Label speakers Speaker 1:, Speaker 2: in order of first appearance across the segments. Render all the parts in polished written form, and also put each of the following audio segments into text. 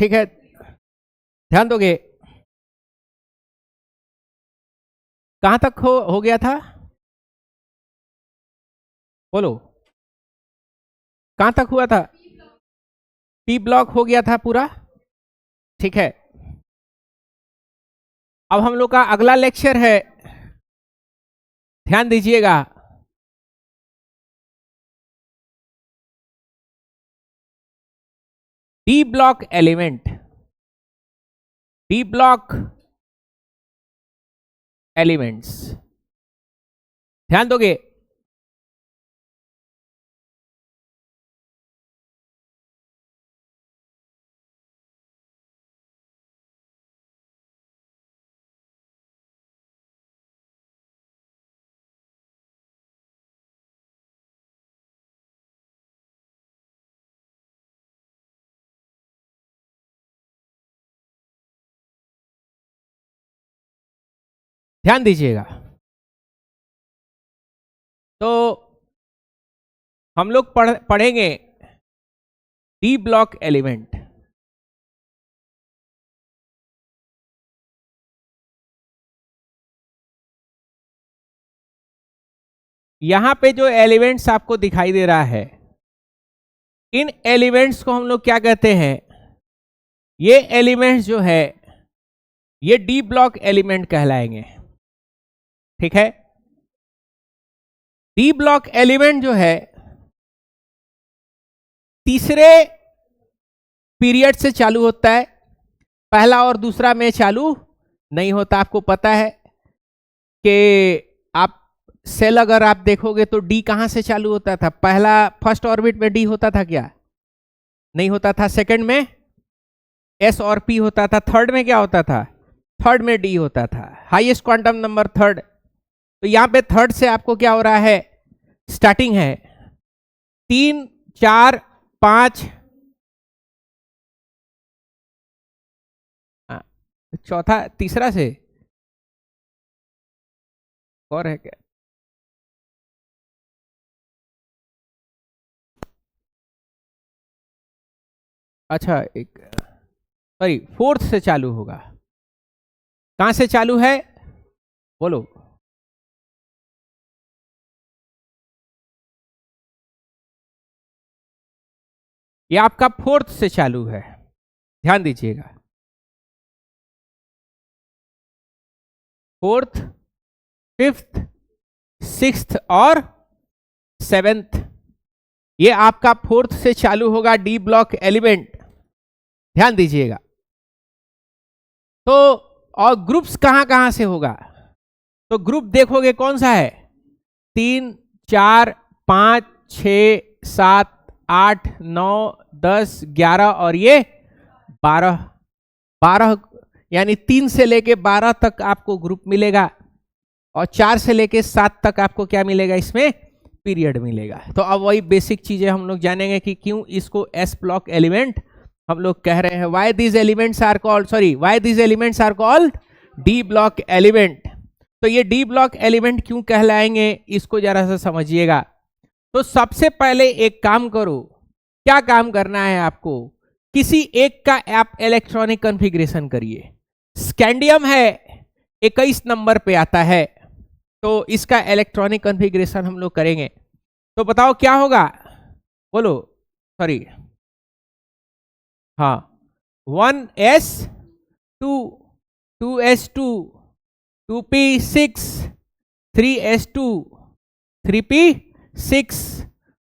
Speaker 1: ठीक है, ध्यान दोगे। कहां तक हो गया था, बोलो कहां तक हुआ था? पी ब्लॉक हो गया था पूरा, ठीक है। अब हम लोग का अगला लेक्चर है, ध्यान दीजिएगा, D block element. D block elements, ध्यान दोगे। ध्यान दीजिएगा। तो हम लोग पढ़ेंगे डी ब्लॉक एलिमेंट। यहां पे जो एलिमेंट्स आपको दिखाई दे रहा है, इन एलिमेंट्स को हम लोग क्या कहते हैं? ये एलिमेंट्स जो है ये डी ब्लॉक एलिमेंट कहलाएंगे, ठीक है। डी ब्लॉक एलिमेंट जो है तीसरे पीरियड से चालू होता है, पहला और दूसरा में चालू नहीं होता। आपको पता है कि आप सेल अगर आप देखोगे तो डी कहां से चालू होता था? पहला फर्स्ट ऑर्बिट में डी होता था क्या? नहीं होता था। सेकंड में एस और पी होता था। थर्ड में क्या होता था? थर्ड में डी होता था। Highest quantum number third. तो यहां पे थर्ड से आपको क्या हो रहा है? स्टार्टिंग है 3 4 5, चौथा तीसरा से और है क्या? अच्छा, एक सॉरी, फोर्थ से चालू होगा। कहां से चालू है बोलो? ये आपका फोर्थ से चालू है, ध्यान दीजिएगा। फोर्थ, फिफ्थ, सिक्स्थ और सेवेंथ, ये आपका फोर्थ से चालू होगा डी ब्लॉक एलिमेंट, ध्यान दीजिएगा। तो और ग्रुप्स कहां कहां से होगा? तो ग्रुप देखोगे कौन सा है? 3 4 5 6 7 8 9 10 11 और ये 12। 12 यानी 3 से लेके 12 तक आपको ग्रुप मिलेगा और 4 से लेके 7 तक आपको क्या मिलेगा? इसमें पीरियड मिलेगा। तो अब वही बेसिक चीजें हम लोग जानेंगे कि क्यों इसको एस ब्लॉक एलिमेंट हम लोग कह रहे हैं। Why this elements are called, sorry, why this elements are called D block element. तो ये डी ब्लॉक एलिमेंट क्यों कहलाएंगे इसको जरा सा समझिएगा। तो सबसे पहले एक काम करो, क्या काम करना है आपको? किसी एक का आप इलेक्ट्रॉनिक कॉन्फ़िगरेशन करिए। स्कैंडियम है 21 नंबर पे आता है, तो इसका इलेक्ट्रॉनिक कॉन्फ़िगरेशन हम लोग करेंगे। तो बताओ क्या होगा, बोलो, सॉरी, हाँ, 1s2 2s2 2p6 3s2 3p6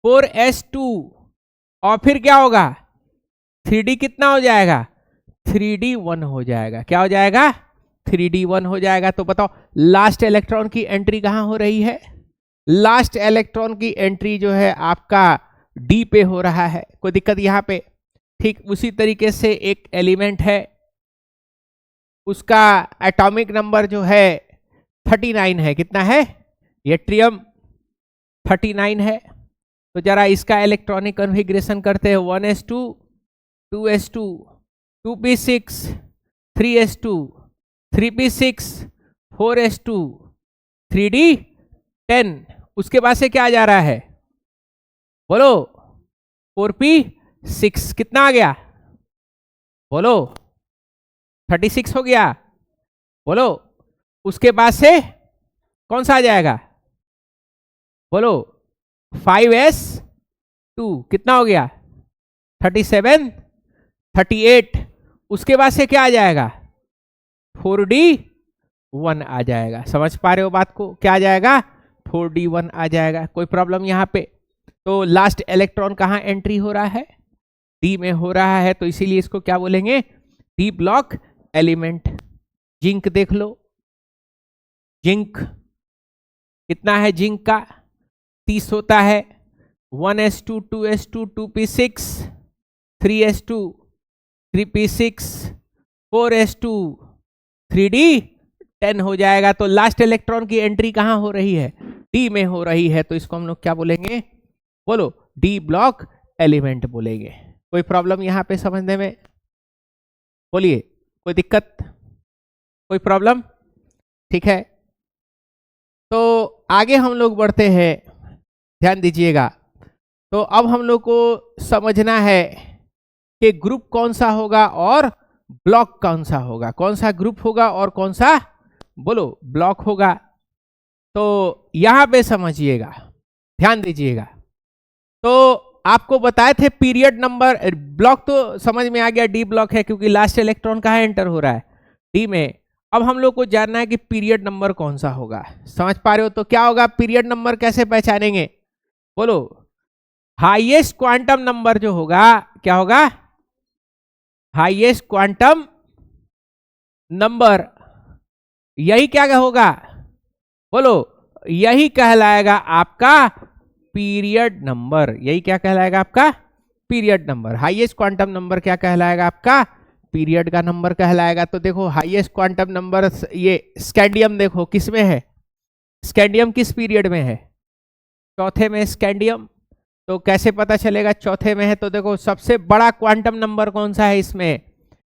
Speaker 1: 4s2 और फिर क्या होगा? 3d कितना हो जाएगा? 3d1 हो जाएगा। क्या हो जाएगा? 3d1 हो जाएगा। तो बताओ लास्ट इलेक्ट्रॉन की एंट्री कहां हो रही है? लास्ट इलेक्ट्रॉन की एंट्री जो है आपका डी पे हो रहा है। कोई दिक्कत यहां पे? ठीक उसी तरीके से एक एलिमेंट है, उसका एटॉमिक नंबर जो है 39 है। कितना है? यट्रियम 39 है। तो जरा इसका इलेक्ट्रॉनिक कॉन्फ़िगरेशन करते हैं। 1s2 2s2 2p6 3s2 3p6 4s2 3d10। उसके बाद से क्या आ जा रहा है? बोलो, 4p6 कितना आ गया? बोलो 36 हो गया, बोलो उसके बाद से कौन सा आ जाएगा, बोलो 5s2 कितना हो गया 37, 38, उसके बाद से क्या आ जाएगा 4d1 आ जाएगा। समझ पा रहे हो बात को, क्या आ जाएगा 4d1 आ जाएगा। कोई प्रॉब्लम यहाँ पे? तो लास्ट इलेक्ट्रॉन कहाँ एंट्री हो रहा है, डी में हो रहा है, तो इसीलिए इसको क्या बोलेंगे डी ब्लॉक एलिमेंट। जिंक देख लो, जिंक कितना है, जिंक का 30 होता है, 1s2 2s2 2p6 3s2 3p6 4s2 3d10 हो जाएगा। तो लास्ट इलेक्ट्रॉन की एंट्री कहां हो रही है, डी में हो रही है, तो इसको हम लोग क्या बोलेंगे, बोलो डी ब्लॉक एलिमेंट बोलेंगे। कोई प्रॉब्लम यहां पे समझने में, बोलिए कोई दिक्कत, कोई प्रॉब्लम? ठीक है, तो आगे हम लोग बढ़ते हैं, ध्यान दीजिएगा। तो अब हम लोग को समझना है कि ग्रुप कौन सा होगा और ब्लॉक कौन सा होगा, कौन सा ग्रुप होगा और कौन सा बोलो ब्लॉक होगा। तो यहां पे समझिएगा, ध्यान दीजिएगा। तो आपको बताए थे पीरियड नंबर, ब्लॉक तो समझ में आ गया, डी ब्लॉक है क्योंकि लास्ट इलेक्ट्रॉन कहाँ एंटर हो रहा है, डी में। अब हम लोग को जानना है कि पीरियड नंबर कौन सा होगा। समझ पा रहे हो? तो क्या होगा पीरियड नंबर, कैसे पहचानेंगे, बोलो हाईएस्ट क्वांटम नंबर जो होगा, क्या होगा हाईएस्ट क्वांटम नंबर, यही क्या होगा, बोलो यही कहलाएगा आपका पीरियड नंबर। यही क्या कहलाएगा आपका period number. Highest quantum number क्या कहलाएगा आपका पीरियड का नंबर कहलाएगा। तो देखो हाईएस्ट क्वांटम नंबर, ये स्कैंडियम देखो किस में है, स्कैंडियम किस पीरियड में है, चौथे में स्कैंडियम। तो कैसे पता चलेगा चौथे में है, तो देखो सबसे बड़ा क्वांटम नंबर कौन सा है इसमें,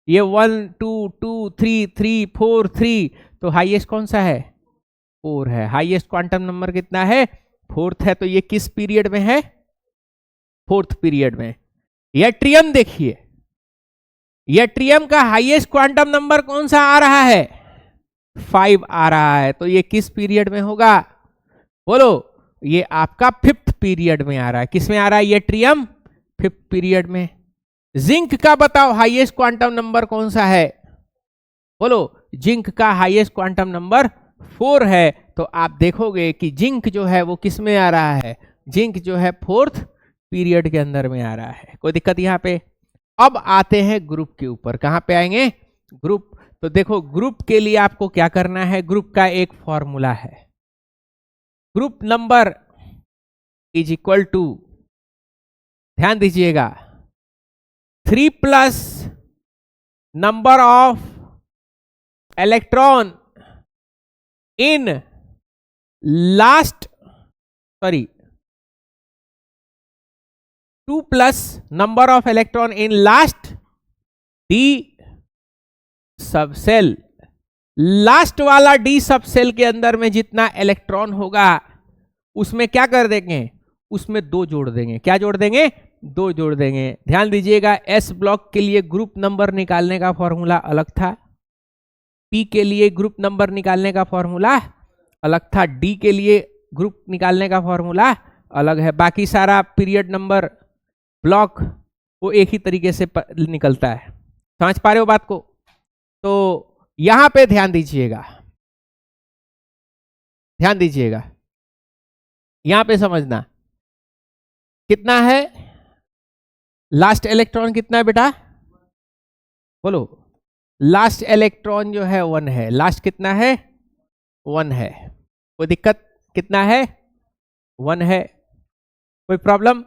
Speaker 1: ये 1 2 2 3 3 4 3, तो हाईएस्ट कौन सा है 4 है। हाईएस्ट क्वांटम नंबर कितना है 4th है। तो ये किस पीरियड में है 4th पीरियड में। यट्रियम देखिए, यट्रियम का हाईएस्ट क्वांटम नंबर कौन सा आ रहा है 5 आ रहा है, तो ये किस पीरियड में होगा, बोलो ये आपका 5th पीरियड में आ रहा है। किस में आ रहा है यट्रियम 5th पीरियड में। जिंक का बताओ हाईएस्ट क्वांटम नंबर कौन सा है, बोलो जिंक का हाईएस्ट क्वांटम नंबर 4 है। तो आप देखोगे कि जिंक जो है वो किस में आ रहा है, जिंक जो है 4th पीरियड के अंदर में आ रहा है। कोई दिक्कत यहाँ पे? अब आते हैं ग्रुप के ऊपर, कहां पे आएंगे ग्रुप। तो देखो ग्रुप के लिए आपको क्या करना है, ग्रुप का एक फॉर्मूला है, group number is equal to, ध्यान दीजिएगा, 3 plus number of electron in last, sorry 2 plus number of electron in last D sub cell. Last वाला डी सब सेल के अंदर में जितना इलेक्ट्रॉन होगा उसमें क्या कर देंगे, उसमें 2 जोड़ देंगे। क्या जोड़ देंगे, 2 जोड़ देंगे। ध्यान दीजिएगा, एस ब्लॉक के लिए ग्रुप नंबर निकालने का फॉर्मूला अलग था, पी के लिए ग्रुप नंबर निकालने का फॉर्मूला अलग था, डी के लिए ग्रुप निकालने का फॉर्मूला अलग है। बाकी सारा पीरियड नंबर ब्लॉक वो एक ही तरीके से निकलता है। समझ पा रहे हो बात को? तो यहां पे ध्यान दीजिएगा, ध्यान दीजिएगा, यहां पे समझना कितना है लास्ट इलेक्ट्रॉन, कितना है बेटा, बोलो लास्ट इलेक्ट्रॉन जो है 1 है। लास्ट कितना है 1 है। कोई दिक्कत, कितना है 1 है। कोई प्रॉब्लम?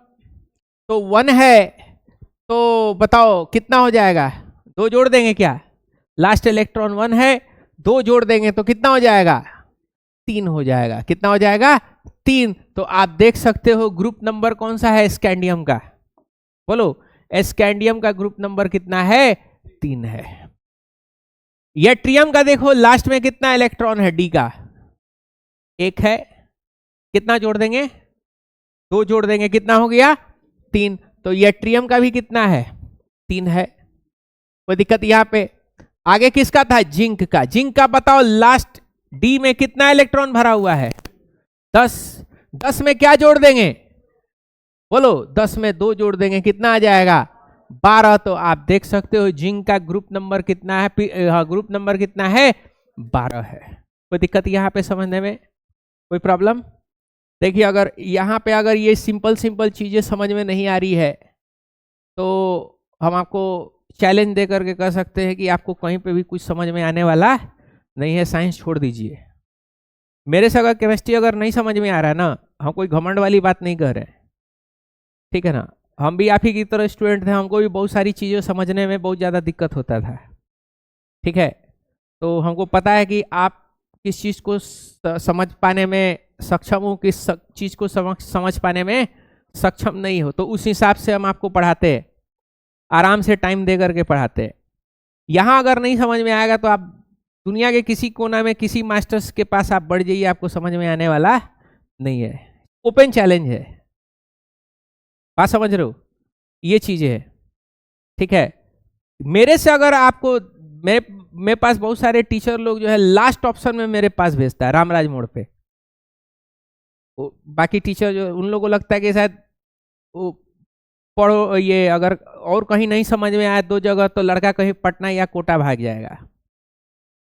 Speaker 1: तो 1 है, तो बताओ कितना हो जाएगा, 2 जोड़ देंगे क्या, लास्ट इलेक्ट्रॉन 1 है, 2 जोड़ देंगे तो कितना हो जाएगा 3 हो जाएगा। कितना हो जाएगा 3। तो आप देख सकते हो ग्रुप नंबर कौन सा है स्कैंडियम का, बोलो स्कैंडियम का ग्रुप नंबर कितना है 3 है। यट्रियम का देखो लास्ट में कितना इलेक्ट्रॉन है, डी का 1 है, कितना जोड़ देंगे 2 जोड़ देंगे, कितना हो गया 3। तो यट्रियम का भी कितना है 3 है। कोई दिक्कत यहां पे? आगे किसका था? जिंक का। जिंक का बताओ लास्ट डी में कितना इलेक्ट्रॉन भरा हुआ है? 10। 10 में क्या जोड़ देंगे? बोलो। 10 में 2 जोड़ देंगे, कितना आ जाएगा? 12। तो आप देख सकते हो जिंक का ग्रुप नंबर कितना है? ग्रुप नंबर कितना है? 12 है। कोई दिक्कत यहां पे समझने में? कोई प्रॉब्लम? देखिए, अगर यहां पे अगर ये सिंपल चीजें समझ में नहीं आ रही है तो हम आपको चैलेंज दे करके कह सकते हैं कि आपको कहीं पे भी कुछ समझ में आने वाला नहीं है, साइंस छोड़ दीजिए। मेरे से अगर केमिस्ट्री अगर नहीं समझ में आ रहा है ना, हम कोई घमंड वाली बात नहीं कर रहे, ठीक है ना। हम भी आप ही की तरह स्टूडेंट थे, हमको भी बहुत सारी चीज़ें समझने में बहुत ज़्यादा दिक्कत होता था, ठीक है। तो हमको पता है कि आप किस चीज़ को समझ पाने में सक्षम हो, किस चीज़ को समझ पाने में सक्षम नहीं हो, तो उस हिसाब से हम आपको पढ़ाते हैं, आराम से टाइम दे करके पढ़ाते हैं। यहाँ अगर नहीं समझ में आएगा तो आप दुनिया के किसी कोना में किसी मास्टर्स के पास आप बढ़ जाइए, आपको समझ में आने वाला नहीं है। ओपन चैलेंज है, बात समझ रहे हो? ये चीजें है, ठीक है। मेरे से अगर आपको मेरे पास बहुत सारे टीचर लोग जो है लास्ट ऑप्शन में मेरे पास भेजता है, रामराज मोड़ पे। बाकी टीचर जो उन लोगों को लगता है कि शायद वो पढ़ो, ये अगर और कहीं नहीं समझ में आया 2 जगह तो लड़का कहीं पटना या कोटा भाग जाएगा।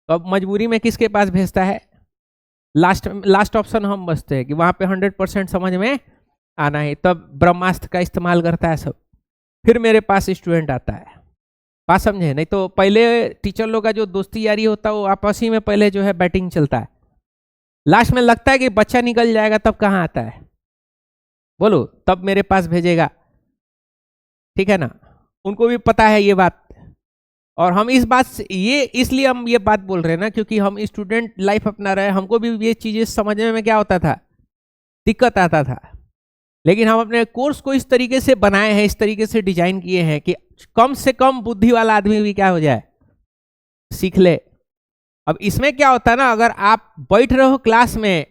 Speaker 1: तो अब मजबूरी में किसके पास भेजता है? लास्ट ऑप्शन हम बचते हैं कि वहां पे 100% समझ में आना है, तब ब्रह्मास्त्र का इस्तेमाल करता है सब, फिर मेरे पास स्टूडेंट आता है। बात समझे? नहीं तो पहले टीचर लोग का जो दोस्ती यारी होता है वो आपस ही में पहले जो है बैटिंग चलता है, लास्ट में लगता है कि बच्चा निकल जाएगा तब कहाँ आता है? बोलो, तब मेरे पास भेजेगा, ठीक है ना। उनको भी पता है ये बात, और हम इस बात से इसलिए हम ये बात बोल रहे हैं ना, क्योंकि हम स्टूडेंट लाइफ अपना रहे, हमको भी ये चीजें समझने में क्या होता था, दिक्कत आता था। लेकिन हम अपने कोर्स को इस तरीके से बनाए हैं, इस तरीके से डिजाइन किए हैं कि कम से कम बुद्धि वाला आदमी भी क्या हो जाए, सीख ले। अब इसमें क्या होता है ना, अगर आप बैठ रहे हो क्लास में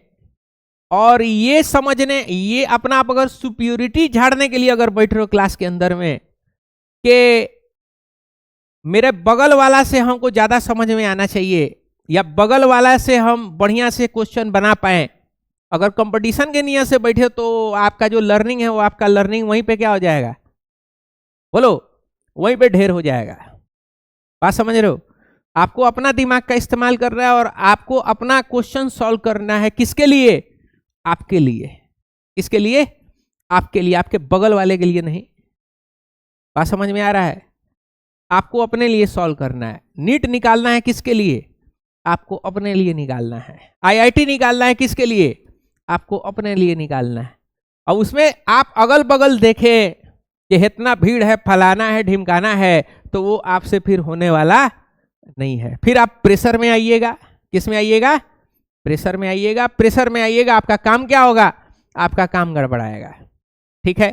Speaker 1: और ये समझने, ये अपना आप अगर सुपीरियरिटी झाड़ने के लिए अगर बैठ रहे हो क्लास के अंदर में कि मेरे बगल वाला से हमको ज्यादा समझ में आना चाहिए, या बगल वाला से हम बढ़िया से क्वेश्चन बना पाए, अगर कंपटीशन के नियत से बैठे तो आपका जो लर्निंग है वो आपका लर्निंग वहीं पे क्या हो जाएगा? बोलो, वहीं पे ढेर हो जाएगा। बात समझ रहे हो? आपको अपना दिमाग का इस्तेमाल करना है और आपको अपना क्वेश्चन सॉल्व करना है। किसके लिए? आपके लिए। किसके लिए? आपके लिए, आपके बगल वाले के लिए नहीं। बात समझ में आ रहा है? आपको अपने लिए सॉल्व करना है। नीट निकालना है किसके लिए? आपको अपने लिए निकालना है। आईआईटी निकालना है किसके लिए? आपको अपने लिए निकालना है। और उसमें आप अगल बगल देखें कि इतना भीड़ है, फलाना है, ढिमकाना है, तो वो आपसे फिर होने वाला नहीं है। फिर आप प्रेशर में आइएगा। किस में आइएगा? प्रेशर में आइएगा। प्रेशर में आइएगा, आपका काम क्या होगा? आपका काम गड़बड़ाएगा, ठीक है।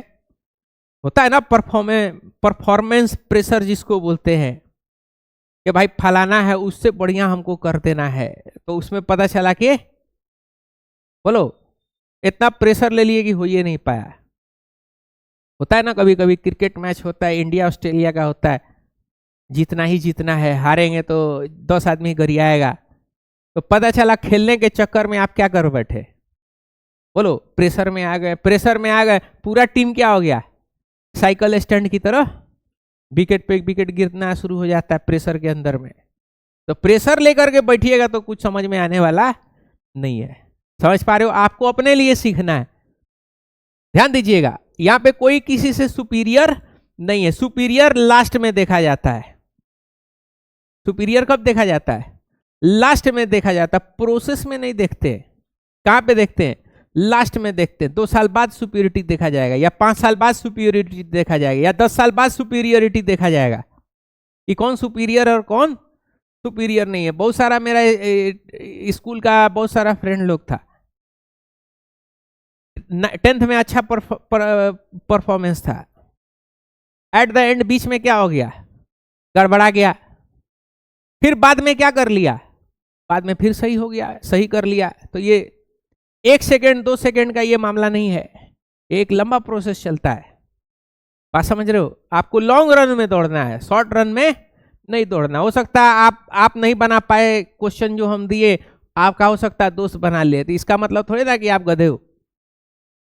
Speaker 1: होता है ना परफॉर्मेंस प्रेशर जिसको बोलते हैं, कि भाई फलाना है उससे बढ़िया हमको कर देना है, तो उसमें पता चला कि बोलो इतना प्रेशर ले लिए कि हो ये नहीं पाया। होता है ना, कभी कभी क्रिकेट मैच होता है, इंडिया ऑस्ट्रेलिया का होता है, जीतना ही जीतना है, हारेंगे तो 10 आदमी गरियाएगा, तो पता चला खेलने के चक्कर में आप क्या कर बैठे? बोलो, प्रेशर में आ गए। प्रेशर में आ गए, पूरा टीम क्या हो गया? साइकिल स्टैंड की तरह विकेट पे विकेट गिरना शुरू हो जाता है प्रेशर के अंदर में। तो प्रेशर लेकर के बैठिएगा तो कुछ समझ में आने वाला नहीं है। समझ पा रहे हो? आपको अपने लिए सीखना है। ध्यान दीजिएगा, यहां पे कोई किसी से सुपीरियर नहीं है। सुपीरियर लास्ट में देखा जाता है। सुपीरियर कब देखा जाता है? लास्ट में देखा जाता है, प्रोसेस में नहीं देखते। कहां पे देखते हैं? लास्ट में देखते हैं। 2 साल बाद सुपीरियरिटी देखा जाएगा, या 5 साल बाद सुपीरियरिटी देखा जाएगा, या 10 साल बाद सुपीरियरिटी देखा जाएगा कि कौन सुपीरियर और कौन सुपीरियर नहीं है। बहुत सारा मेरा स्कूल का बहुत सारा फ्रेंड लोग था, 10th में अच्छा परफॉर्मेंस था, एट द एंड बीच में क्या हो गया? गड़बड़ा गया। फिर बाद में क्या कर लिया? बाद में फिर सही हो गया, सही कर लिया। तो ये 1 सेकेंड 2 सेकेंड का ये मामला नहीं है, एक लंबा प्रोसेस चलता है। बात समझ रहे हो? आपको लॉन्ग रन में दौड़ना है, शॉर्ट रन में नहीं दौड़ना। हो सकता है आप नहीं बना पाए क्वेश्चन जो हम दिए, आपका हो सकता है दोस्त बना ले, तो इसका मतलब थोड़ी ना कि आप गधे हो,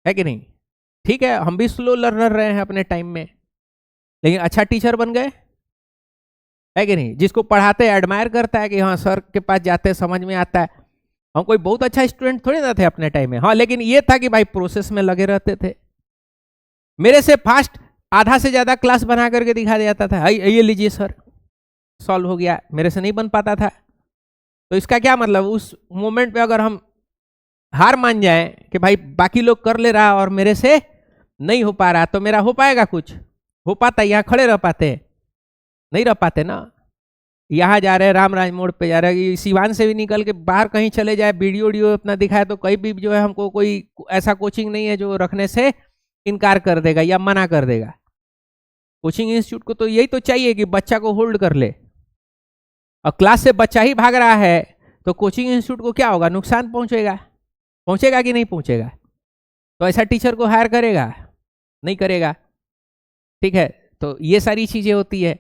Speaker 1: है कि नहीं? ठीक है, हम भी स्लो लर्नर रहे हैं अपने टाइम में, लेकिन अच्छा टीचर बन गए, है कि नहीं? जिसको पढ़ाते एडमायर करता है कि हाँ सर के पास जाते समझ में आता है। हम कोई बहुत अच्छा स्टूडेंट थोड़ी ना थे अपने टाइम में, हाँ, लेकिन ये था कि भाई प्रोसेस में लगे रहते थे। मेरे से फास्ट आधा से ज्यादा क्लास बना करके दिखा देता था, ये लीजिए सर सॉल्व हो गया, मेरे से नहीं बन पाता था। तो इसका क्या मतलब, उस मोमेंट पे अगर हम हार मान जाए कि भाई बाकी लोग कर ले रहा और मेरे से नहीं हो पा रहा, तो मेरा हो पाएगा? कुछ हो पाता? यहाँ खड़े रह पाते? नहीं रह पाते ना। यहाँ जा रहे हैं रामराज मोड़ पे जा रहे हैं, सिवान से भी निकल के बाहर कहीं चले जाए, वीडियो वीडियो अपना दिखाए, तो कहीं भी जो है हमको कोई ऐसा कोचिंग नहीं है जो रखने से इनकार कर देगा या मना कर देगा। कोचिंग इंस्टीट्यूट को तो यही तो चाहिए कि बच्चा को होल्ड कर ले, और क्लास से बच्चा ही भाग रहा है तो कोचिंग इंस्टीट्यूट को क्या होगा? नुकसान पहुंचेगा। पहुंचेगा कि नहीं पहुंचेगा? तो ऐसा टीचर को हायर करेगा? नहीं करेगा। ठीक है, तो ये सारी चीजें होती है।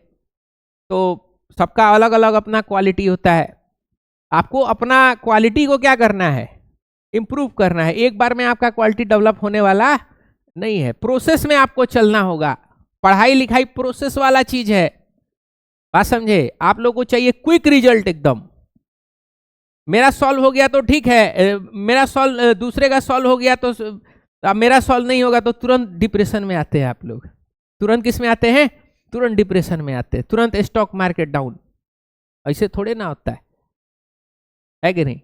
Speaker 1: तो सबका अलग अलग अपना क्वालिटी होता है। आपको अपना क्वालिटी को क्या करना है? इंप्रूव करना है। एक बार में आपका क्वालिटी डेवलप होने वाला नहीं है, प्रोसेस में आपको चलना होगा। पढ़ाई लिखाई प्रोसेस वाला चीज है, बात समझे? आप लोगों को चाहिए क्विक रिजल्ट एकदम। मेरा सॉल्व हो गया तो ठीक है, मेरा सॉल्व दूसरे का सॉल्व हो गया तो मेरा सॉल्व नहीं होगा तो तुरंत डिप्रेशन में आते हैं आप लोग। तुरंत किस में आते हैं? तुरंत डिप्रेशन में आते हैं, तुरंत स्टॉक मार्केट डाउन। ऐसे थोड़े ना होता है कि नहीं?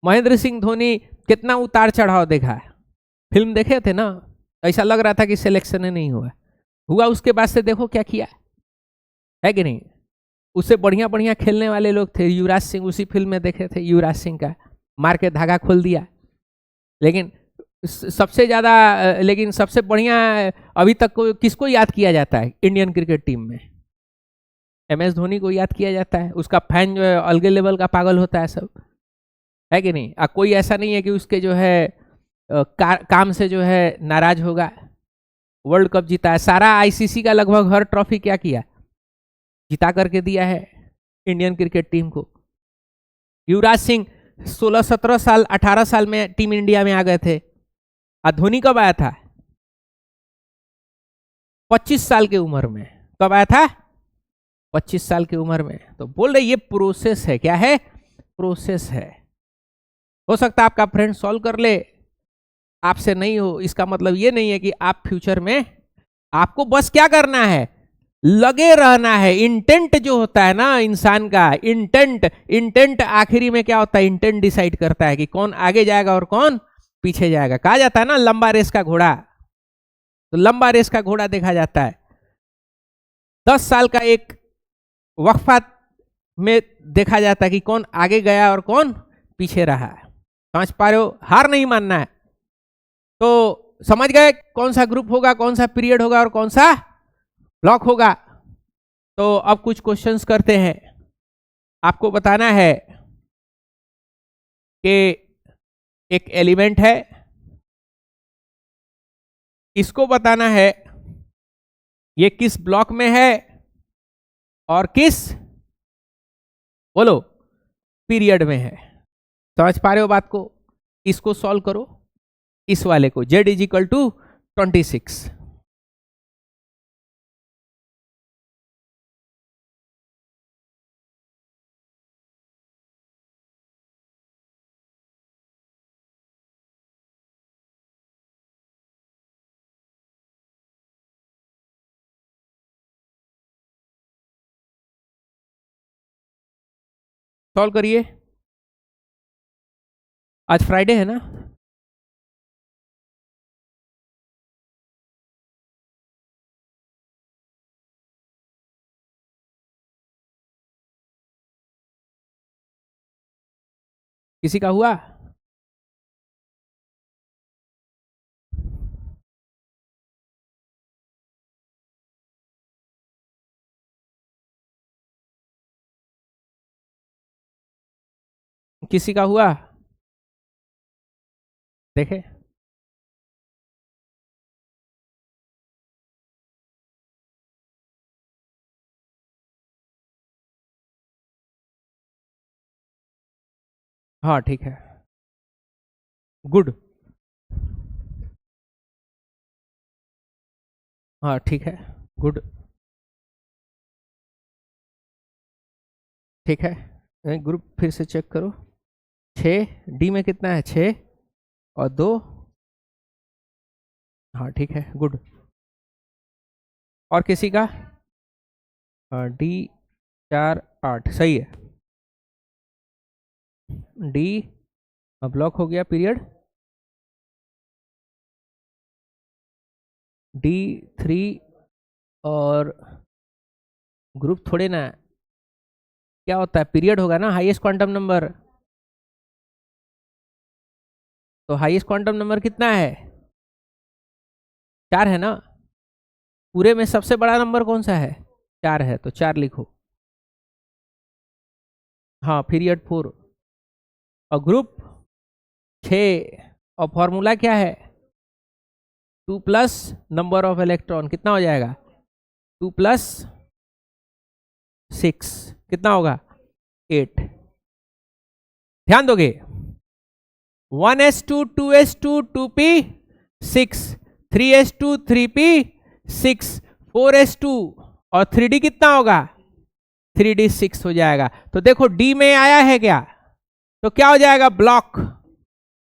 Speaker 1: महेंद्र सिंह धोनी कितना उतार चढ़ाव देखा है, फिल्म देखे थे ना? ऐसा लग रहा था कि सिलेक्शन नहीं हुआ, हुआ उसके बाद से देखो क्या किया, है कि नहीं? उससे बढ़िया बढ़िया खेलने वाले लोग थे, युवराज सिंह, उसी फिल्म में देखे थे युवराज सिंह का, मार के धागा खोल दिया। लेकिन सबसे ज्यादा, लेकिन सबसे बढ़िया अभी तक को किसको याद किया जाता है इंडियन क्रिकेट टीम में? MS धोनी को याद किया जाता है। उसका फैन जो है अलगे लेवल का पागल होता है सब, है कि नहीं? कोई ऐसा नहीं है कि उसके जो है काम से जो है नाराज होगा। वर्ल्ड कप जीता है, सारा ICC का लगभग हर ट्रॉफी क्या किया? जिता करके दिया है इंडियन क्रिकेट टीम को। युवराज सिंह 16-17 साल 18 साल में टीम इंडिया में आ गए थे, और धोनी कब आया था? 25 साल की उम्र में। कब आया था? 25 साल की उम्र में। तो बोल रहे ये प्रोसेस है, क्या है? प्रोसेस है। हो सकता है आपका फ्रेंड सॉल्व कर ले, आपसे नहीं हो, इसका मतलब ये नहीं है कि आप फ्यूचर में, आपको बस क्या करना है? लगे रहना है। इंटेंट जो होता है ना इंसान का, इंटेंट आखिरी में क्या होता है? इंटेंट डिसाइड करता है कि कौन आगे जाएगा और कौन पीछे जाएगा। कहा जाता है ना लंबा रेस का घोड़ा, तो लंबा रेस का घोड़ा देखा जाता है 10 साल का एक वक्फा में देखा जाता है कि कौन आगे गया और कौन पीछे रहा। समझ पा रहे हो? हार नहीं मानना है। तो समझ गए कौन सा ग्रुप होगा, कौन सा पीरियड होगा और कौन सा ब्लॉक होगा। तो अब कुछ क्वेश्चंस करते हैं। आपको बताना है कि एक एलिमेंट है, इसको बताना है ये किस ब्लॉक में है और किस, बोलो, पीरियड में है। समझ पा रहे हो बात को? इसको सॉल्व करो, इस वाले को, Z=26। सॉल्व करिए। आज फ्राइडे है ना? किसी का हुआ? किसी का हुआ? देखे? हाँ ठीक है, गुड। हाँ ठीक है, गुड। ठीक है, ग्रुप फिर से चेक करो। 6, डी में कितना है? 6 और 2। हाँ ठीक है, गुड। और किसी का? डी 4 8 सही है। डी ब्लॉक हो गया, पीरियड। डी 3 और ग्रुप थोड़े ना, क्या होता है? पीरियड होगा ना, हाईएस्ट क्वांटम नंबर। तो हाईएस्ट क्वांटम नंबर कितना है? 4 है ना? पूरे में सबसे बड़ा नंबर कौन सा है? 4 है, तो 4 लिखो। हाँ, पीरियड 4 और ग्रुप 6 और फॉर्मूला क्या है? 2 प्लस नंबर ऑफ इलेक्ट्रॉन कितना हो जाएगा? 2 प्लस 6 कितना होगा? 8। ध्यान दोगे? 1s2 2s2 2p 6, 3s2 3p 6, 4s2 और 3d कितना होगा? 3d 6 हो जाएगा। तो देखो डी में आया है क्या, तो क्या हो जाएगा? ब्लॉक।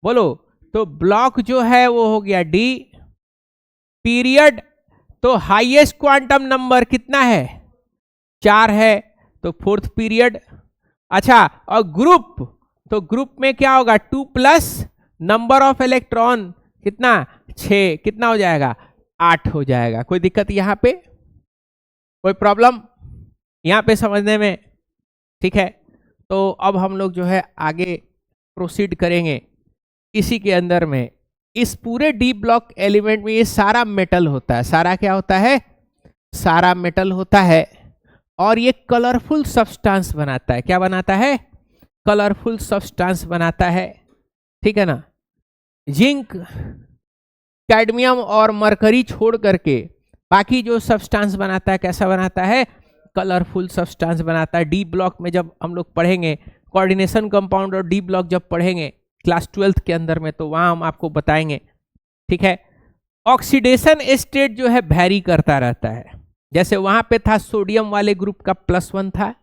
Speaker 1: बोलो, तो ब्लॉक जो है वो हो गया डी। पीरियड, तो हाईएस्ट क्वांटम नंबर कितना है? 4 है, तो 4th पीरियड। अच्छा, और ग्रुप, तो ग्रुप में क्या होगा? 2 प्लस नंबर ऑफ इलेक्ट्रॉन कितना? 6 कितना हो जाएगा? 8 हो जाएगा। कोई दिक्कत यहां पे? कोई प्रॉब्लम यहां पे समझने में? ठीक है, तो अब हम लोग जो है आगे प्रोसीड करेंगे। इसी के अंदर में इस पूरे डी ब्लॉक एलिमेंट में ये सारा मेटल होता है। सारा क्या होता है? सारा मेटल होता है। और ये कलरफुल सब्सटेंस बनाता है। क्या बनाता है? कलरफुल सब्सटेंस बनाता है। ठीक है ना? जिंक, कैडमियम और मरकरी छोड़ करके बाकी जो सब्सटेंस बनाता है, कैसा बनाता है? कलरफुल सब्सटेंस बनाता है। डी ब्लॉक में जब हम लोग पढ़ेंगे कोऑर्डिनेशन कंपाउंड और डी ब्लॉक जब पढ़ेंगे क्लास 12th के अंदर में, तो वहां हम आपको बताएंगे। ठीक है, ऑक्सीडेशन स्टेट जो है वैरी करता रहता है। जैसे वहां पे था सोडियम वाले ग्रुप का +1 था,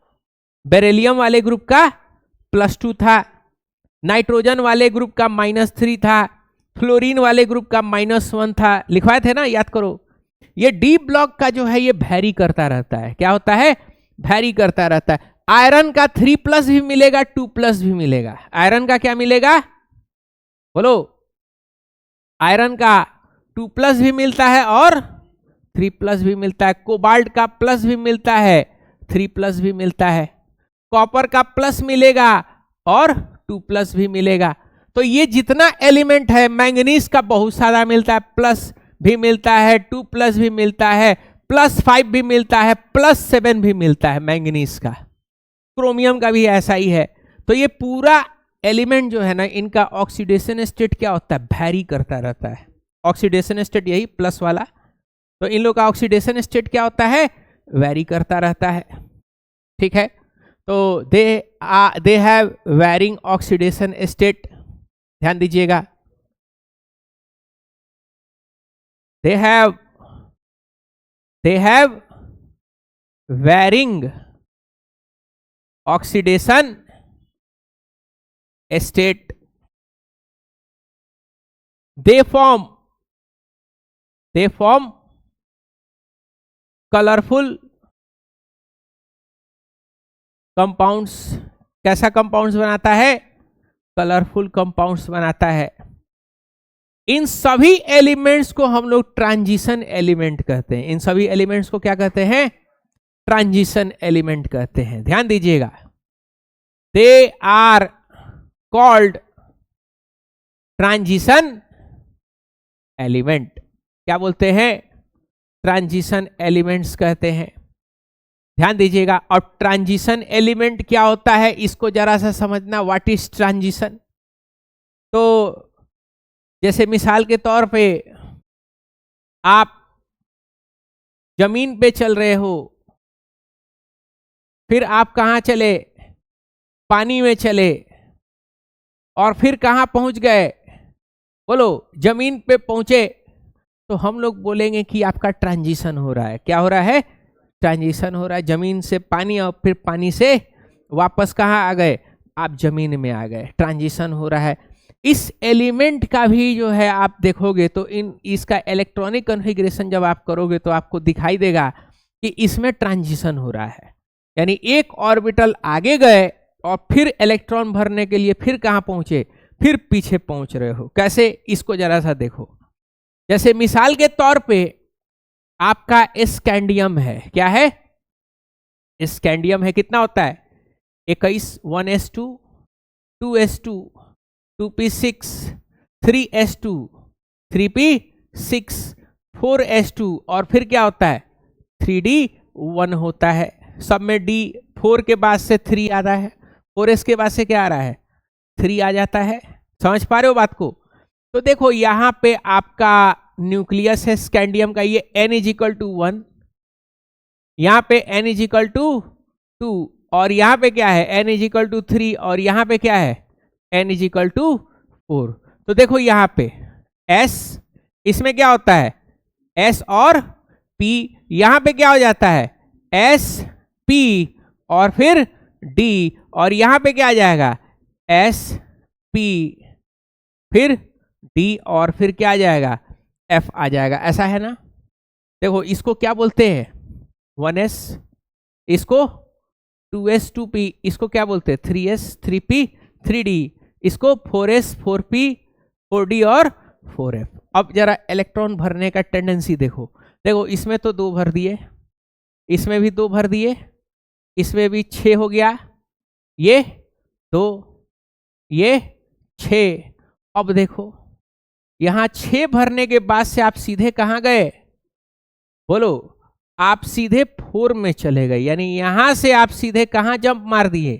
Speaker 1: बेरिलियम वाले ग्रुप का +2 था, नाइट्रोजन वाले ग्रुप का -3 था, फ्लोरीन वाले ग्रुप का -1 था। लिखवाए थे ना, याद करो। ये डी ब्लॉक का जो है ये वैरी करता रहता है। क्या होता है? वैरी करता रहता है। आयरन का 3+ भी मिलेगा, 2+ भी मिलेगा। आयरन का क्या मिलेगा? बोलो। आयरन का 2+ भी मिलता है और 3+ भी मिलता है। कोबाल्ट का प्लस भी मिलता है, 3+ भी मिलता है। कॉपर का प्लस मिलेगा और 2+ भी मिलेगा। तो ये जितना एलिमेंट है, मैंगनीज का बहुत सारा मिलता है, प्लस भी मिलता है, 2+ भी मिलता है, +5 भी मिलता है, +7 भी मिलता है मैंगनीज का। क्रोमियम का भी ऐसा ही है। तो ये पूरा एलिमेंट जो है ना, इनका ऑक्सीडेशन स्टेट क्या होता है? वैरी करता रहता है। ऑक्सीडेशन स्टेट यही प्लस वाला, तो इन लोग का ऑक्सीडेशन स्टेट क्या होता है? वैरी करता रहता है। ठीक है, तो they have varying oxidation state. ध्यान दीजिएगा, they have varying oxidation state. They form colourful compounds. कैसा कंपाउंड्स बनाता है? कलरफुल कंपाउंड्स बनाता है। इन सभी एलिमेंट्स को हम लोग ट्रांजिशन एलिमेंट कहते हैं। इन सभी एलिमेंट्स को क्या कहते हैं? ट्रांजिशन एलिमेंट कहते हैं। ध्यान दीजिएगा, they are called transition element. क्या बोलते हैं? ट्रांजिशन एलिमेंट्स कहते हैं। ध्यान दीजिएगा, और ट्रांजिशन एलिमेंट क्या होता है इसको जरा सा समझना। What is transition? तो जैसे मिसाल के तौर पे आप जमीन पे चल रहे हो, फिर आप कहां चले? पानी में चले, और फिर कहां पहुंच गए, बोलो जमीन पे पहुंचे, तो हम लोग बोलेंगे कि आपका ट्रांजिशन हो रहा है। क्या हो रहा है, ट्रांजिशन हो रहा है। जमीन से पानी और फिर पानी से वापस कहाँ आ गए, आप जमीन में आ गए, ट्रांजिशन हो रहा है। इस एलिमेंट का भी जो है आप देखोगे तो इसका इलेक्ट्रॉनिक कॉन्फ़िगरेशन जब आप करोगे तो आपको दिखाई देगा कि इसमें ट्रांजिशन हो रहा है, यानी एक ऑर्बिटल आगे गए और फिर इलेक्ट्रॉन भरने के लिए फिर कहाँ पहुंचे, फिर पीछे पहुंच रहे हो। कैसे, इसको जरा सा देखो। जैसे मिसाल के तौर पे आपका स्कैंडियम है, क्या है, स्कैंडियम है, कितना होता है 21, 1s2, 2s2, 2p6, 3s2, 3p6, 4s2 और फिर क्या होता है 3d1 होता है। सब में d 4 के बाद से 3 आ रहा है, 4s के बाद से क्या आ रहा है 3 आ जाता है। समझ पा रहे हो बात को। तो देखो यहां पे आपका न्यूक्लियस है स्कैंडियम का, ये n=1, यहां पे n=2 और यहां पे क्या है n=3 और यहां पे क्या है n=4। तो देखो यहां पे s, इसमें क्या होता है s और p, यहां पे क्या हो जाता है s p और फिर d, और यहां पे क्या आ जाएगा s p फिर d और फिर क्या आ जाएगा f आ जाएगा। ऐसा है ना। देखो इसको क्या बोलते हैं 1s, इसको 2s 2p, इसको क्या बोलते हैं 3s 3p 3d, इसको 4s 4p 4d और 4f। अब जरा इलेक्ट्रॉन भरने का टेंडेंसी देखो। देखो इसमें तो 2 भर दिए, इसमें भी 2 भर दिए, इसमें भी 6 हो गया, ये 2, ये 6। अब देखो यहां 6 भरने के बाद से आप सीधे कहां गए, बोलो आप सीधे 4 में चले गए, यानी यहां से आप सीधे कहां जंप मार दिए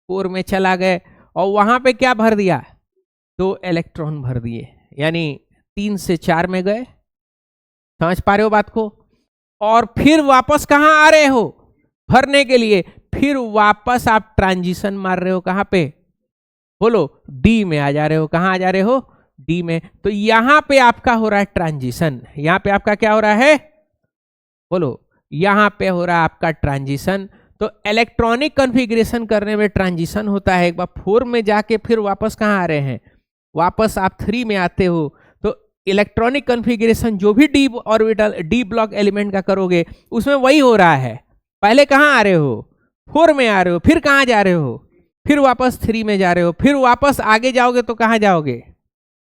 Speaker 1: 4 में चला गए और वहां पे क्या भर दिया 2 इलेक्ट्रॉन भर दिए, यानी 3 से 4 में गए। समझ पा रहे हो बात को। और फिर वापस कहां आ रहे हो भरने के लिए, फिर वापस आप ट्रांजिशन मार रहे हो कहां पे, बोलो डी में आ जा रहे हो। कहां आ जा रहे हो डी में। तो यहां पे आपका हो रहा है ट्रांजिशन, यहां पे आपका क्या हो रहा है, बोलो यहां पे हो रहा है आपका ट्रांजिशन। तो इलेक्ट्रॉनिक कॉन्फ़िगरेशन करने में ट्रांजिशन होता है। एक बार 4 में जाके फिर वापस कहां आ रहे हैं, वापस आप 3 में आते हो। तो इलेक्ट्रॉनिक कॉन्फ़िगरेशन जो भी D orbital D block element का करोगे उसमें वही हो रहा है। पहले कहां आ रहे हो 4 में आ रहे हो, फिर कहां जा रहे हो, फिर वापस 3 में जा रहे हो, फिर वापस आगे जाओगे तो कहां जाओगे,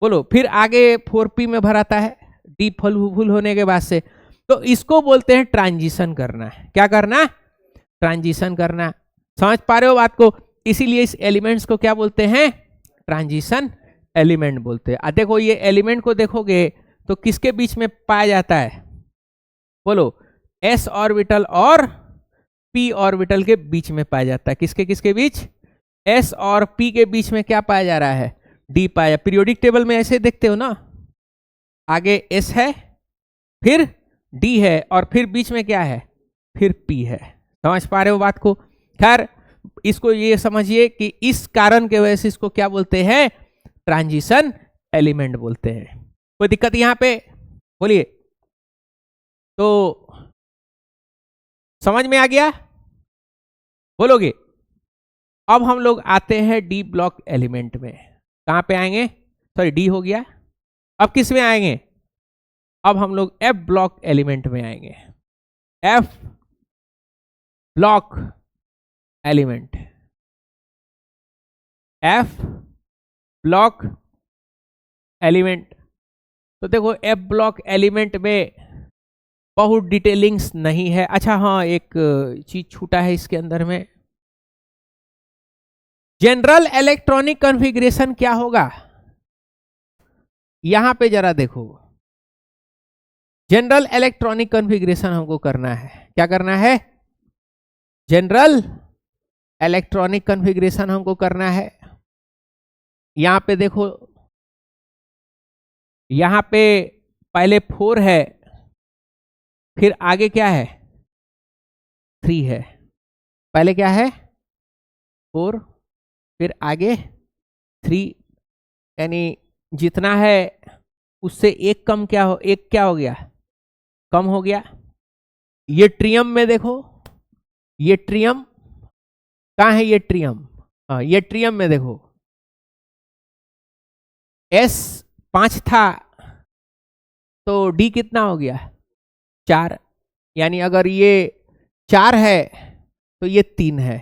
Speaker 1: बोलो फिर आगे 4p में भराता है डी फुल होने के बाद से। तो इसको बोलते हैं ट्रांजिशन करना। क्या करना, ट्रांजिशन करना। समझ पा रहे हो बात को। इसीलिए इस एलिमेंट्स को क्या बोलते हैं, ट्रांजिशन एलिमेंट बोलते हैं। देखो ये एलिमेंट को देखोगे तो किसके बीच में पाया जाता है, बोलो s ऑर्बिटल और p ऑर्बिटल के बीच में पाया जाता है। किसके किसके बीच, s और p के बीच में क्या पाया जा रहा है, d पाया। पीरियोडिक टेबल में ऐसे देखते हो ना, आगे s है फिर d है और फिर बीच में क्या है, फिर p है। समझ पा रहे हो बात को। खैर इसको ये समझिए कि इस कारण के वजह से इसको क्या बोलते हैं, ट्रांजिशन एलिमेंट बोलते हैं। कोई दिक्कत यहां पे, बोलिए। तो समझ में आ गया, बोलोगे। अब हम लोग आते हैं डी ब्लॉक एलिमेंट में। कहां पे आएंगे, सॉरी डी हो गया, अब किस में आएंगे, अब हम लोग एफ ब्लॉक एलिमेंट में आएंगे। F block element, F block element. तो देखो एफ ब्लॉक एलिमेंट में बहुत डिटेलिंग्स नहीं है। अच्छा हाँ, एक चीज छूटा है इसके अंदर में, जनरल इलेक्ट्रॉनिक कॉन्फ़िगरेशन क्या होगा, यहां पे जरा देखो। जनरल इलेक्ट्रॉनिक कॉन्फ़िगरेशन हमको करना है, क्या करना है, जनरल इलेक्ट्रॉनिक कॉन्फ़िगरेशन हमको करना है। यहां पे देखो, यहां पे पहले 4 है, फिर आगे क्या है 3 है। पहले क्या है 4, फिर आगे 3, यानी जितना है उससे एक कम क्या हो गया, कम हो गया। ये ट्रियम में देखो, ये ट्रियम कहाँ है, ये ट्रियम, हाँ ये ट्रियम में देखो S 5 था तो D कितना हो गया 4, यानी अगर ये 4 है तो ये 3 है,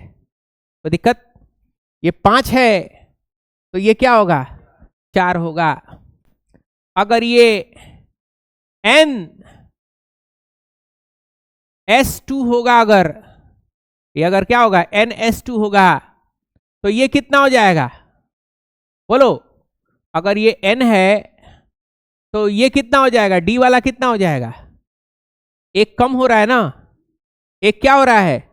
Speaker 1: तो दिक्कत, ये 5 है तो ये क्या होगा 4 होगा। अगर ये N S2 होगा, अगर ये अगर क्या होगा NS2 होगा तो ये कितना हो जाएगा बोलो, अगर ये N है तो ये कितना हो जाएगा, D वाला कितना हो जाएगा, एक कम हो रहा है ना, एक क्या हो रहा है,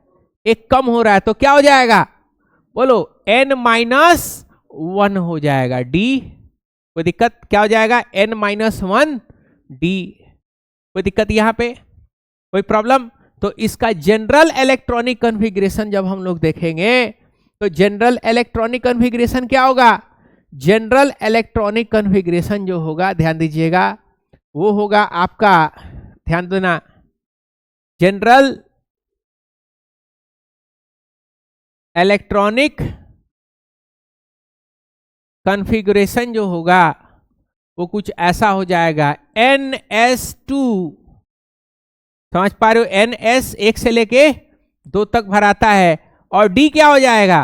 Speaker 1: एक कम हो रहा है, तो क्या हो जाएगा बोलो N-1 हो जाएगा D। कोई दिक्कत, क्या हो जाएगा N-1 D। कोई दिक्कत यहां पे, कोई प्रॉब्लम। तो इसका जनरल इलेक्ट्रॉनिक कॉन्फ़िगरेशन जब हम लोग देखेंगे तो जनरल इलेक्ट्रॉनिक कॉन्फ़िगरेशन क्या होगा, जनरल इलेक्ट्रॉनिक कॉन्फ़िगरेशन जो होगा ध्यान दीजिएगा वो होगा आपका, ध्यान देना, जनरल इलेक्ट्रॉनिक कॉन्फ़िगरेशन जो होगा वो कुछ ऐसा हो जाएगा NS2, समझ पा रहे हो, NS 1 से लेके 2 तक भराता है, और D क्या हो जाएगा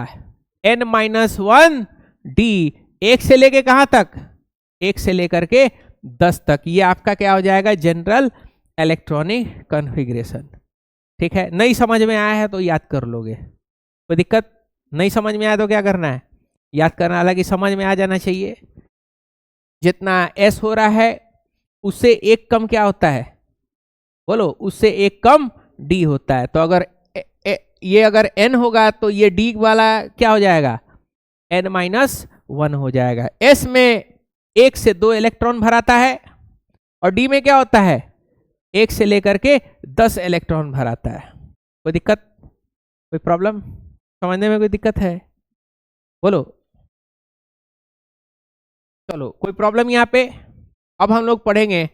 Speaker 1: N-1 D, 1 से लेके कहां तक, 1 से लेकर के 10 तक, ये आपका क्या हो जाएगा जनरल इलेक्ट्रॉनिक कॉन्फ़िगरेशन। ठीक है, नहीं समझ में आया है तो याद कर लोगे, कोई दिक्कत, नहीं समझ में आया तो क्या करना है याद करना, हालांकि समझ में आ जाना चाहिए। जितना S हो रहा है उससे एक कम क्या होता है बोलो, उससे एक कम D होता है, तो अगर ये अगर N होगा तो ये D वाला क्या हो जाएगा N-1 हो जाएगा। S में 1 से 2 इलेक्ट्रॉन भराता है और D में क्या होता है 1 से लेकर के 10 इलेक्ट्रॉन भराता है। कोई दिक्कत, कोई प्रॉब्लम, समझने में कोई दिक्कत है बोलो, चलो कोई प्रॉब्लम यहां पे। अब हम लोग पढ़ेंगे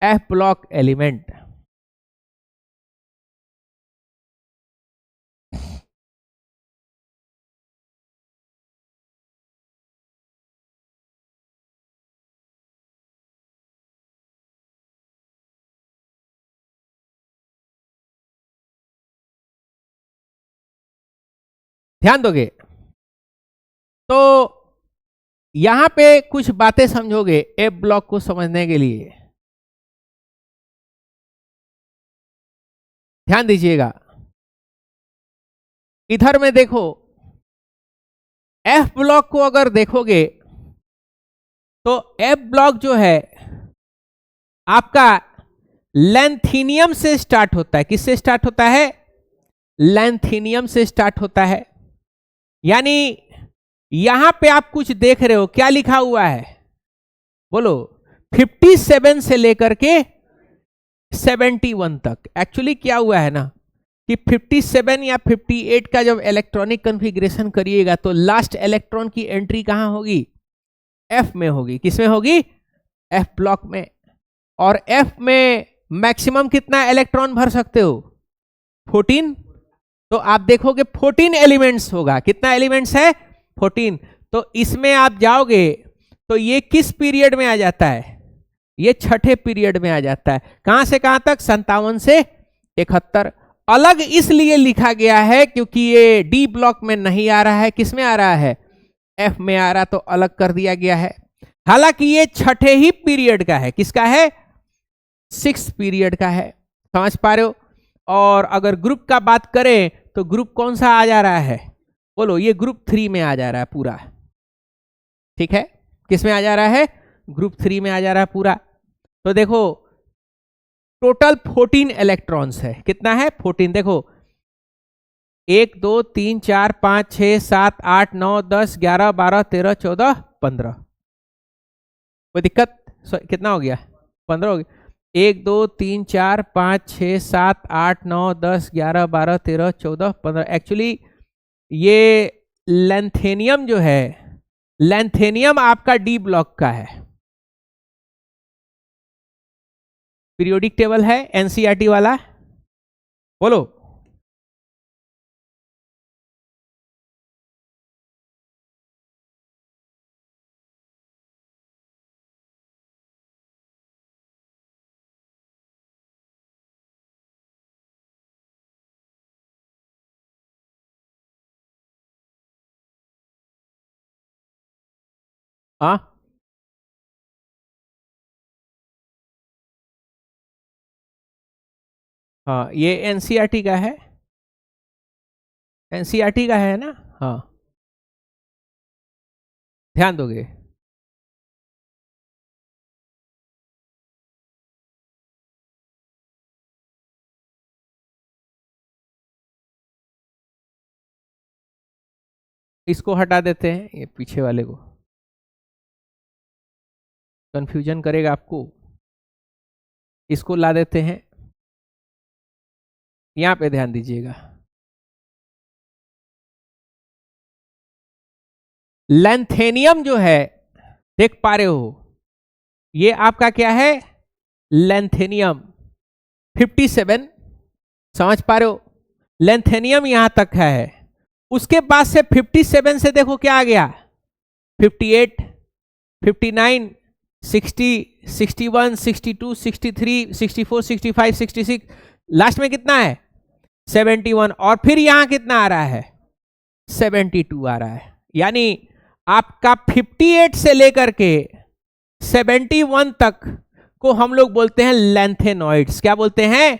Speaker 1: F ब्लॉक एलिमेंट। ध्यान दोगे तो यहां पे कुछ बातें समझोगे एफ ब्लॉक को समझने के लिए, ध्यान दीजिएगा। इधर में देखो एफ ब्लॉक को अगर देखोगे तो एफ ब्लॉक जो है आपका लैंथीनियम से स्टार्ट होता है। किससे स्टार्ट होता है, लैंथीनियम से स्टार्ट होता है। यानी यहां पे आप कुछ देख रहे हो, क्या लिखा हुआ है बोलो 57 से लेकर के 71 तक। एक्चुअली क्या हुआ है ना कि 57 या 58 का जब इलेक्ट्रॉनिक कॉन्फ़िगरेशन करिएगा तो लास्ट इलेक्ट्रॉन की एंट्री कहां होगी, एफ में होगी। किसमें होगी, एफ ब्लॉक में। और एफ में मैक्सिमम कितना इलेक्ट्रॉन भर सकते हो 14, तो आप देखोगे 14 एलिमेंट्स होगा। कितना एलिमेंट्स है 14। तो इसमें आप जाओगे तो ये किस पीरियड में आ जाता है, ये छठे पीरियड में आ जाता है। कहां से कहां तक, 57 से 71। अलग इसलिए लिखा गया है क्योंकि ये डी ब्लॉक में नहीं आ रहा है, किस में आ रहा है, एफ में आ रहा, तो अलग कर दिया गया है। हालांकि ये छठे ही पीरियड का है, किसका है, 6 पीरियड का है। समझ पा रहे हो। और अगर ग्रुप का बात करें तो ग्रुप कौन सा आ जा रहा है बोलो, ये ग्रुप 3 में आ जा रहा है पूरा। ठीक है, किस में आ जा रहा है, ग्रुप 3 में आ जा रहा है पूरा। तो देखो टोटल 14 इलेक्ट्रॉन्स है। कितना है 14, देखो 1 2 3 4 5 6 7 8 9 10 11 12 13 14 15। कोई दिक्कत, कितना हो गया 15 हो गया। 1 2 3 4 5 6 7 8 9 10 11 12 13 14 15। एक्चुअली ये लैंथेनियम जो है, लैंथेनियम आपका डी ब्लॉक का है। पीरियोडिक टेबल है एनसीईआरटी वाला, बोलो। हाँ हाँ, ये एनसीईआरटी का है, एनसीईआरटी का है ना। हाँ, ध्यान दोगे। इसको हटा देते हैं, ये पीछे वाले को, कंफ्यूजन करेगा आपको। इसको ला देते हैं, यहां पे ध्यान दीजिएगा। लैंथेनियम जो है, देख पा रहे हो, ये आपका क्या है, लैंथेनियम 57, समझ पा रहे हो। लैंथेनियम यहां तक है, उसके बाद से 57 से देखो क्या आ गया, 58, 59, 60, 61, 62, 63, 64, 65, 66, लास्ट में कितना है 71, और फिर यहां कितना आ रहा है 72 आ रहा है। यानी आपका 58 से लेकर के 71 तक को हम लोग बोलते हैं लैंथेनॉइड्स। क्या बोलते हैं,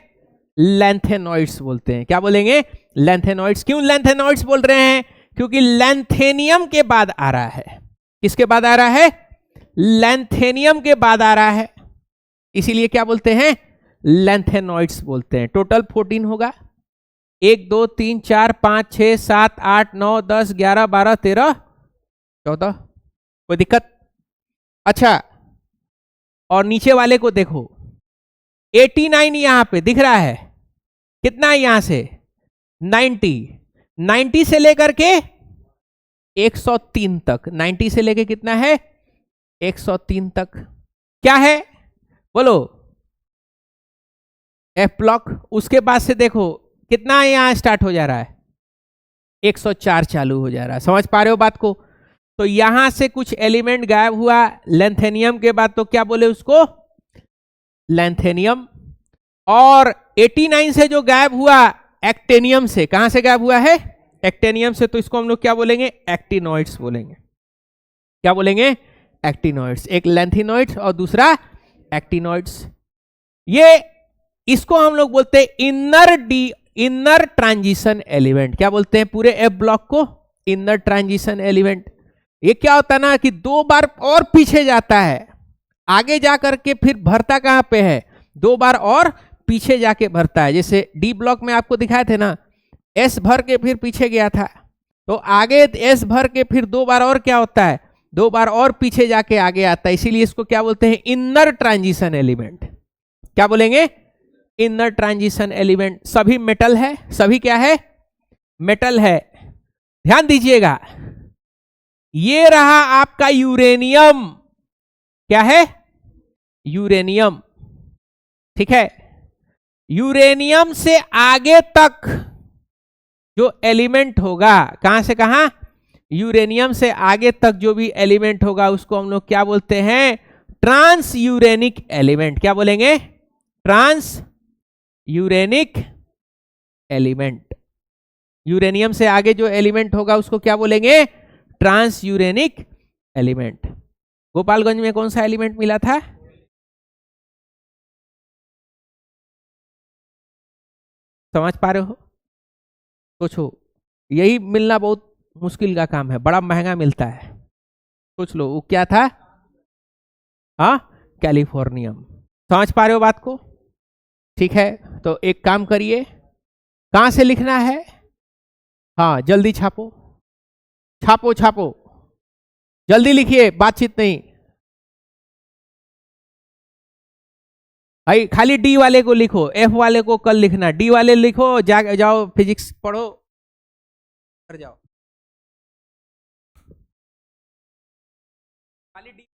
Speaker 1: लैंथेनॉइड्स बोलते हैं। क्या बोलेंगे, लैंथेनॉइड्स। क्यों लैंथेनॉइड्स बोल रहे हैं, क्योंकि लैंथेनियम के बाद आ रहा है। किसके बाद आ रहा है, लैंथेनियम के बाद आ रहा है, इसीलिए क्या बोलते हैं, लैंथेनॉइड्स बोलते हैं। टोटल 14 होगा, 1 2 3 4 5 6 7 8 9 10 11 12 13 14। कोई दिक्कत। अच्छा, और नीचे वाले को देखो, 89 यहां पे दिख रहा है, कितना है यहां से 90, 90 से लेकर के 103 तक, 90 से लेकर कितना है 103 तक, क्या है बोलो, एफ ब्लॉक। उसके बाद से देखो कितना यहां स्टार्ट हो जा रहा है, 104 चालू हो जा रहा है। समझ पा रहे हो बात को। तो यहां से कुछ एलिमेंट गायब हुआ लैंथेनियम के बाद, तो क्या बोले उसको, लैंथेनियम। और 89 से जो गायब हुआ एक्टेनियम से, कहां से गायब हुआ है, एक्टेनियम से, तो इसको हम लोग क्या बोलेंगे, एक्टिनॉइड्स बोलेंगे। क्या बोलेंगे, एक्टिनॉइड्स। एक लैंथेनॉइड्स और दूसरा एक्टिनॉइड्स। ये इसको हम लोग बोलते हैं इनर ट्रांजिशन एलिमेंट। क्या बोलते हैं पूरे एफ ब्लॉक को, इनर ट्रांजिशन एलिमेंट। ये क्या होता है ना कि 2 बार और पीछे जाता है, आगे जाकर के फिर भरता कहां पे है, 2 बार और पीछे जाके भरता है। जैसे डी ब्लॉक में आपको दिखाए थे ना, एस भर के फिर पीछे गया था, तो आगे एस भर के फिर 2 बार और क्या होता है, 2 बार और पीछे जाके आगे आता है। इसीलिए इसको क्या बोलते हैं, इनर ट्रांजिशन एलिमेंट। क्या बोलेंगे, इनर ट्रांजिशन एलिमेंट। सभी मेटल है, सभी क्या है, मेटल है। ध्यान दीजिएगा, ये रहा आपका यूरेनियम। क्या है, यूरेनियम, ठीक है। यूरेनियम से आगे तक जो एलिमेंट होगा, कहां से कहां, यूरेनियम से आगे तक जो भी एलिमेंट होगा उसको हम लोग क्या बोलते हैं, ट्रांस यूरेनिक एलिमेंट। क्या बोलेंगे, ट्रांस यूरेनिक एलिमेंट। यूरेनियम से आगे जो एलिमेंट होगा उसको क्या बोलेंगे, ट्रांस यूरेनिक एलिमेंट। गोपालगंज में कौन सा एलिमेंट मिला था, समझ पा रहे हो, सोचो। यही मिलना बहुत मुश्किल का काम है, बड़ा महंगा मिलता है। सोच लो वो क्या था, हाँ, कैलिफोर्नियम। समझ पा रहे हो बात को, ठीक है। तो एक काम करिए, कहां से लिखना है, हाँ जल्दी छापो छापो छापो, जल्दी लिखिए, बातचीत नहीं। भाई खाली डी वाले को लिखो, एफ वाले को कल लिखना, डी वाले लिखो, जाओ फिजिक्स पढ़ो, कर जाओ। खाली डी